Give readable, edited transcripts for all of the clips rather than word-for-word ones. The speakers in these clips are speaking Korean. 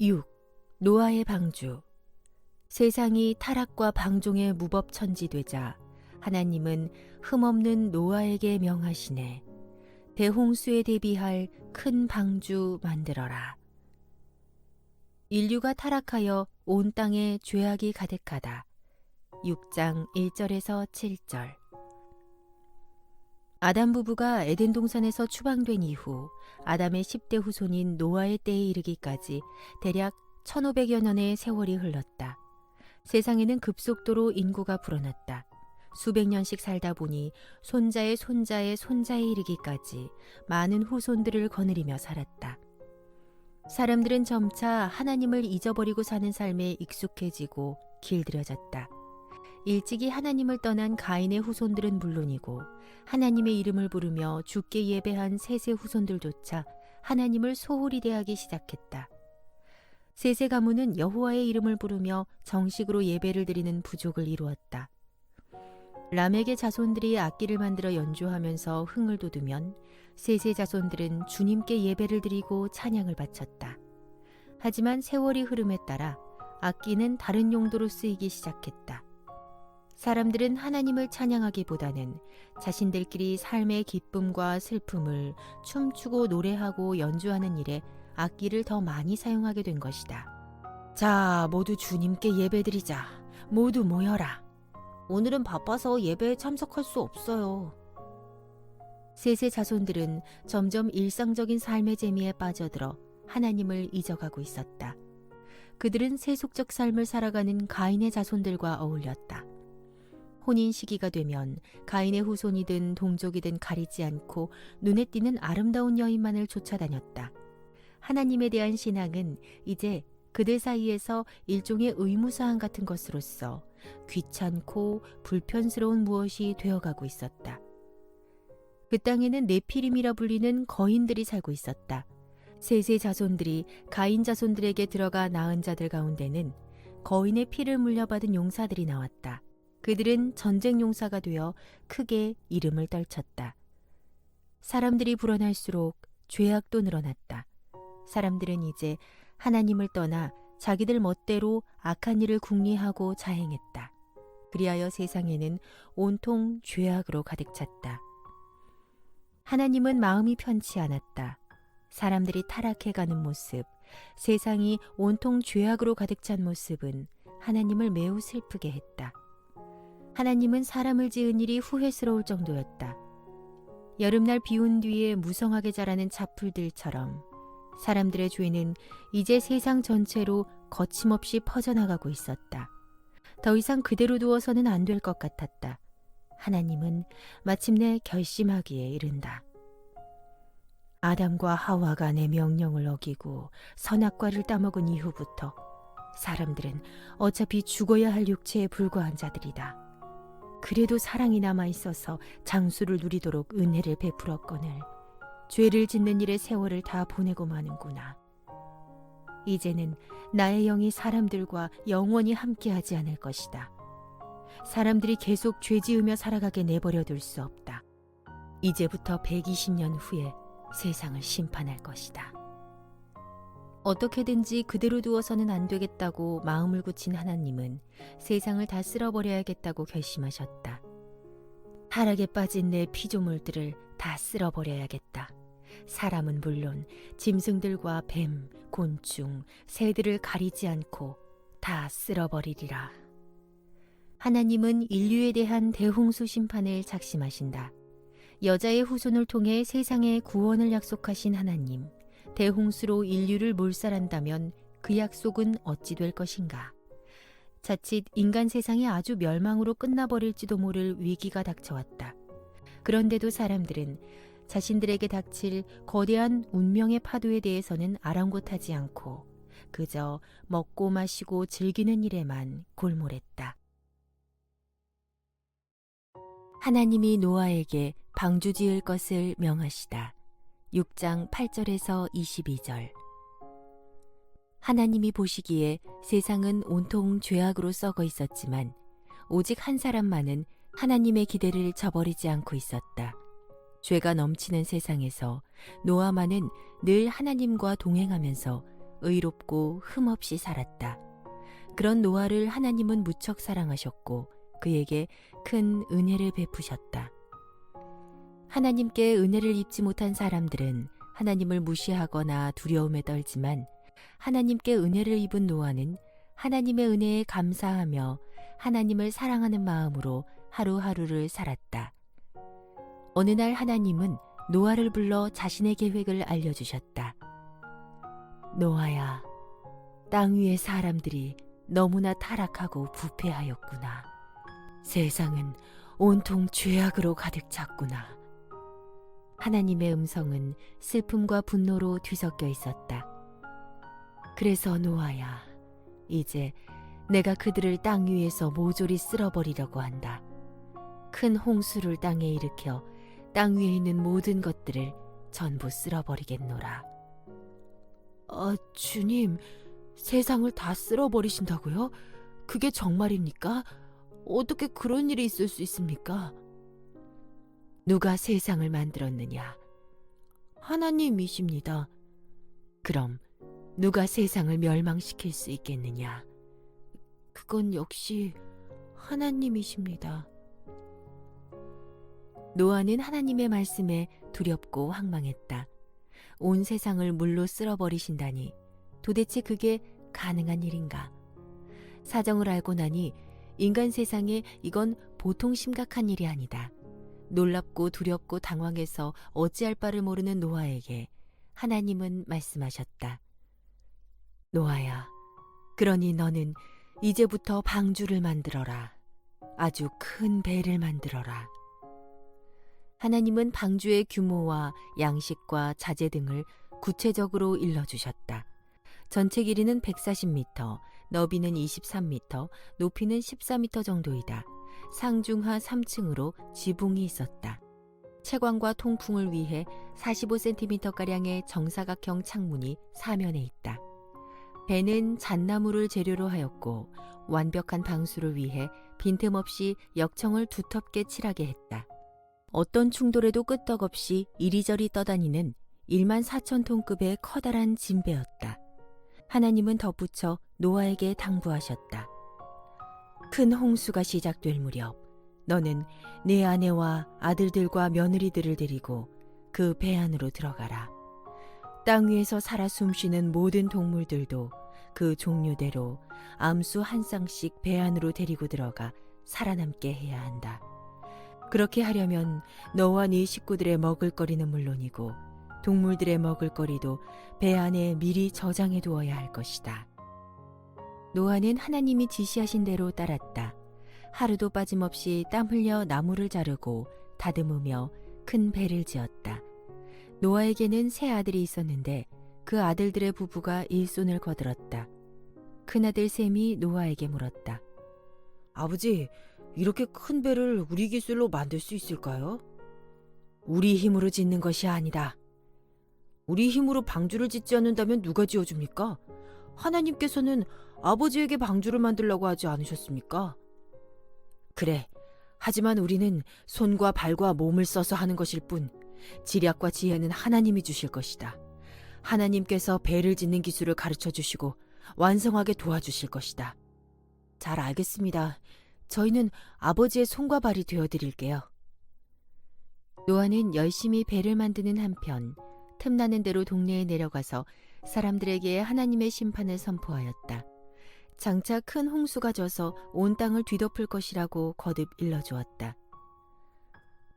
6. 노아의 방주. 세상이 타락과 방종에 무법천지되자 하나님은 흠없는 노아에게 명하시네. 대홍수에 대비할 큰 방주 만들어라. 인류가 타락하여 온 땅에 죄악이 가득하다. 6장 1절에서 7절. 아담 부부가 에덴 동산에서 추방된 이후 아담의 10대 후손인 노아의 때에 이르기까지 대략 1500여 년의 세월이 흘렀다. 세상에는 급속도로 인구가 불어났다. 수백 년씩 살다 보니 손자의 손자의 손자에 이르기까지 많은 후손들을 거느리며 살았다. 사람들은 점차 하나님을 잊어버리고 사는 삶에 익숙해지고 길들여졌다. 일찍이 하나님을 떠난 가인의 후손들은 물론이고 하나님의 이름을 부르며 주께 예배한 셋의 후손들조차 하나님을 소홀히 대하기 시작했다. 셋의 가문은 여호와의 이름을 부르며 정식으로 예배를 드리는 부족을 이루었다. 람에게 자손들이 악기를 만들어 연주하면서 흥을 돋우면 셋의 자손들은 주님께 예배를 드리고 찬양을 바쳤다. 하지만 세월이 흐름에 따라 악기는 다른 용도로 쓰이기 시작했다. 사람들은 하나님을 찬양하기보다는 자신들끼리 삶의 기쁨과 슬픔을 춤추고 노래하고 연주하는 일에 악기를 더 많이 사용하게 된 것이다. 자, 모두 주님께 예배드리자. 모두 모여라. 오늘은 바빠서 예배에 참석할 수 없어요. 셋의 자손들은 점점 일상적인 삶의 재미에 빠져들어 하나님을 잊어가고 있었다. 그들은 세속적 삶을 살아가는 가인의 자손들과 어울렸다. 혼인 시기가 되면 가인의 후손이든 동족이든 가리지 않고 눈에 띄는 아름다운 여인만을 쫓아다녔다. 하나님에 대한 신앙은 이제 그들 사이에서 일종의 의무사항 같은 것으로서 귀찮고 불편스러운 무엇이 되어가고 있었다. 그 땅에는 네피림이라 불리는 거인들이 살고 있었다. 셋의 자손들이 가인 자손들에게 들어가 낳은 자들 가운데는 거인의 피를 물려받은 용사들이 나왔다. 그들은 전쟁 용사가 되어 크게 이름을 떨쳤다. 사람들이 불어날수록 죄악도 늘어났다. 사람들은 이제 하나님을 떠나 자기들 멋대로 악한 일을 궁리하고 자행했다. 그리하여 세상에는 온통 죄악으로 가득 찼다. 하나님은 마음이 편치 않았다. 사람들이 타락해가는 모습, 세상이 온통 죄악으로 가득 찬 모습은 하나님을 매우 슬프게 했다. 하나님은 사람을 지은 일이 후회스러울 정도였다. 여름날 비온 뒤에 무성하게 자라는 잡풀들처럼 사람들의 죄는 이제 세상 전체로 거침없이 퍼져나가고 있었다. 더 이상 그대로 두어서는 안 될 것 같았다. 하나님은 마침내 결심하기에 이른다. 아담과 하와가 내 명령을 어기고 선악과를 따먹은 이후부터 사람들은 어차피 죽어야 할 육체에 불과한 자들이다. 그래도 사랑이 남아있어서 장수를 누리도록 은혜를 베풀었거늘 죄를 짓는 일에 세월을 다 보내고 마는구나. 이제는 나의 영이 사람들과 영원히 함께하지 않을 것이다. 사람들이 계속 죄 지으며 살아가게 내버려둘 수 없다. 이제부터 120년 후에 세상을 심판할 것이다. 어떻게든지 그대로 두어서는 안 되겠다고 마음을 굳힌 하나님은 세상을 다 쓸어버려야겠다고 결심하셨다. 타락에 빠진 내 피조물들을 다 쓸어버려야겠다. 사람은 물론 짐승들과 뱀, 곤충, 새들을 가리지 않고 다 쓸어버리리라. 하나님은 인류에 대한 대홍수 심판을 작심하신다. 여자의 후손을 통해 세상에 구원을 약속하신 하나님, 대홍수로 인류를 몰살한다면 그 약속은 어찌 될 것인가? 자칫 인간 세상이 아주 멸망으로 끝나버릴지도 모를 위기가 닥쳐왔다. 그런데도 사람들은 자신들에게 닥칠 거대한 운명의 파도에 대해서는 아랑곳하지 않고 그저 먹고 마시고 즐기는 일에만 골몰했다. 하나님이 노아에게 방주 지을 것을 명하시다. 6장 8절에서 22절. 하나님이 보시기에 세상은 온통 죄악으로 썩어 있었지만 오직 한 사람만은 하나님의 기대를 저버리지 않고 있었다. 죄가 넘치는 세상에서 노아만은 늘 하나님과 동행하면서 의롭고 흠없이 살았다. 그런 노아를 하나님은 무척 사랑하셨고 그에게 큰 은혜를 베푸셨다. 하나님께 은혜를 입지 못한 사람들은 하나님을 무시하거나 두려움에 떨지만 하나님께 은혜를 입은 노아는 하나님의 은혜에 감사하며 하나님을 사랑하는 마음으로 하루하루를 살았다. 어느 날 하나님은 노아를 불러 자신의 계획을 알려주셨다. 노아야, 땅 위의 사람들이 너무나 타락하고 부패하였구나. 세상은 온통 죄악으로 가득 찼구나. 하나님의 음성은 슬픔과 분노로 뒤섞여 있었다. 그래서 노아야, 이제 내가 그들을 땅 위에서 모조리 쓸어버리려고 한다. 큰 홍수를 땅에 일으켜 땅 위에 있는 모든 것들을 전부 쓸어버리겠노라. 주님, 세상을 다 쓸어버리신다고요? 그게 정말입니까? 어떻게 그런 일이 있을 수 있습니까? 누가 세상을 만들었느냐? 하나님이십니다. 그럼 누가 세상을 멸망시킬 수 있겠느냐? 그건 역시 하나님이십니다. 노아는 하나님의 말씀에 두렵고 황망했다. 온 세상을 물로 쓸어버리신다니 도대체 그게 가능한 일인가? 사정을 알고 나니 인간 세상에 이건 보통 심각한 일이 아니다. 놀랍고 두렵고 당황해서 어찌할 바를 모르는 노아에게 하나님은 말씀하셨다. 노아야, 그러니 너는 이제부터 방주를 만들어라. 아주 큰 배를 만들어라. 하나님은 방주의 규모와 양식과 자재 등을 구체적으로 일러주셨다. 전체 길이는 140m, 너비는 23m, 높이는 14m 정도이다. 상중하 3층으로 지붕이 있었다. 채광과 통풍을 위해 45cm가량의 정사각형 창문이 사면에 있다. 배는 잣나무를 재료로 하였고 완벽한 방수를 위해 빈틈없이 역청을 두텁게 칠하게 했다. 어떤 충돌에도 끄떡없이 이리저리 떠다니는 14,000톤급의 커다란 진배였다. 하나님은 덧붙여 노아에게 당부하셨다. 큰 홍수가 시작될 무렵 너는 네 아내와 아들들과 며느리들을 데리고 그 배 안으로 들어가라. 땅 위에서 살아 숨쉬는 모든 동물들도 그 종류대로 암수 한 쌍씩 배 안으로 데리고 들어가 살아남게 해야 한다. 그렇게 하려면 너와 네 식구들의 먹을거리는 물론이고 동물들의 먹을거리도 배 안에 미리 저장해 두어야 할 것이다. 노아는 하나님이 지시하신 대로 따랐다. 하루도 빠짐없이 땀 흘려 나무를 자르고 다듬으며 큰 배를 지었다. 노아에게는 세 아들이 있었는데 그 아들들의 부부가 일손을 거들었다. 큰아들 셈이 노아에게 물었다. 아버지, 이렇게 큰 배를 우리 기술로 만들 수 있을까요? 우리 힘으로 짓는 것이 아니다. 우리 힘으로 방주를 짓지 않는다면 누가 지어줍니까? 하나님께서는 아버지에게 방주를 만들라고 하지 않으셨습니까? 그래, 하지만 우리는 손과 발과 몸을 써서 하는 것일 뿐 지략과 지혜는 하나님이 주실 것이다. 하나님께서 배를 짓는 기술을 가르쳐 주시고 완성하게 도와주실 것이다. 잘 알겠습니다. 저희는 아버지의 손과 발이 되어드릴게요. 노아는 열심히 배를 만드는 한편 틈나는 대로 동네에 내려가서 사람들에게 하나님의 심판을 선포하였다. 장차 큰 홍수가 져서 온 땅을 뒤덮을 것이라고 거듭 일러주었다.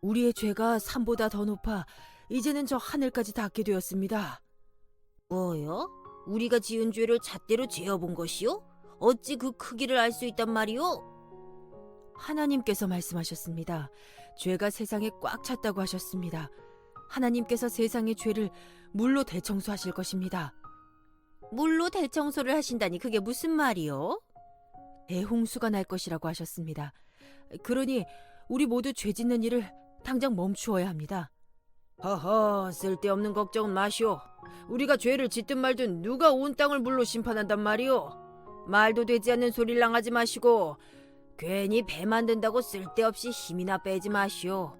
우리의 죄가 산보다 더 높아 이제는 저 하늘까지 닿게 되었습니다. 뭐요? 우리가 지은 죄를 잣대로 재어본 것이요? 어찌 그 크기를 알 수 있단 말이오? 하나님께서 말씀하셨습니다. 죄가 세상에 꽉 찼다고 하셨습니다. 하나님께서 세상의 죄를 물로 대청소하실 것입니다. 물로 대청소를 하신다니 그게 무슨 말이요? 대홍수가 날 것이라고 하셨습니다. 그러니 우리 모두 죄 짓는 일을 당장 멈추어야 합니다. 허허, 쓸데없는 걱정은 마시오. 우리가 죄를 짓든 말든 누가 온 땅을 물로 심판한단 말이오. 말도 되지 않는 소리를 랑하지 마시고 괜히 배 만든다고 쓸데없이 힘이나 빼지 마시오.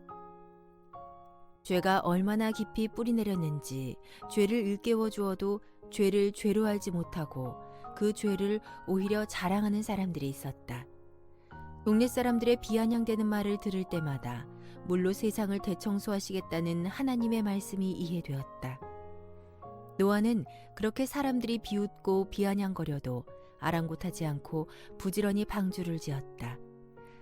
죄가 얼마나 깊이 뿌리내렸는지 죄를 일깨워 주어도 죄를 죄로 알지 못하고 그 죄를 오히려 자랑하는 사람들이 있었다. 동네 사람들의 비아냥대는 말을 들을 때마다 물로 세상을 대청소하시겠다는 하나님의 말씀이 이해되었다. 노아는 그렇게 사람들이 비웃고 비아냥거려도 아랑곳하지 않고 부지런히 방주를 지었다.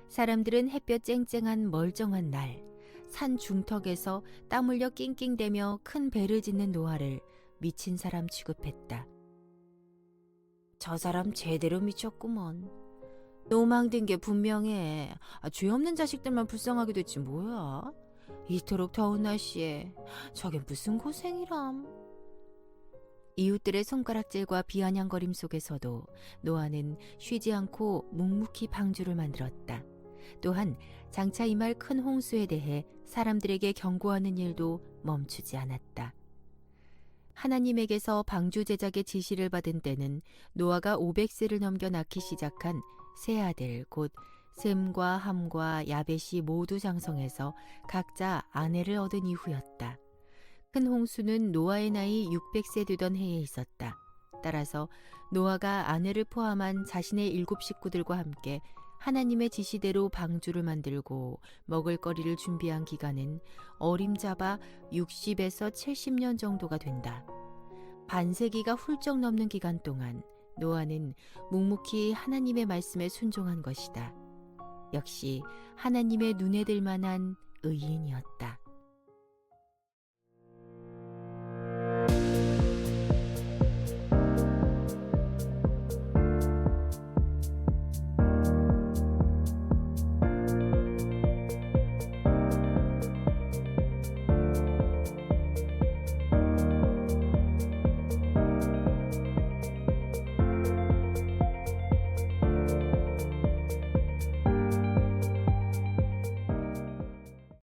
사람들은 햇볕 쨍쨍한 멀쩡한 날, 산 중턱에서 땀 흘려 낑낑대며 큰 배를 짓는 노아를 미친 사람 취급했다. 저 사람 제대로 미쳤구먼. 노망든 게 분명해. 죄 없는 자식들만 불쌍하게 됐지 뭐야. 이토록 더운 날씨에 저게 무슨 고생이람. 이웃들의 손가락질과 비아냥거림 속에서도 노아는 쉬지 않고 묵묵히 방주를 만들었다. 또한 장차 임할 큰 홍수에 대해 사람들에게 경고하는 일도 멈추지 않았다. 하나님에게서 방주 제작의 지시를 받은 때는 노아가 500세를 넘겨 낳기 시작한 세 아들 곧 셈과 함과 야벳이 모두 장성해서 각자 아내를 얻은 이후였다. 큰 홍수는 노아의 나이 600세 되던 해에 있었다. 따라서 노아가 아내를 포함한 자신의 7 식구들과 함께 하나님의 지시대로 방주를 만들고 먹을거리를 준비한 기간은 어림잡아 60에서 70년 정도가 된다. 반세기가 훌쩍 넘는 기간 동안 노아는 묵묵히 하나님의 말씀에 순종한 것이다. 역시 하나님의 눈에 들 만한 의인이었다.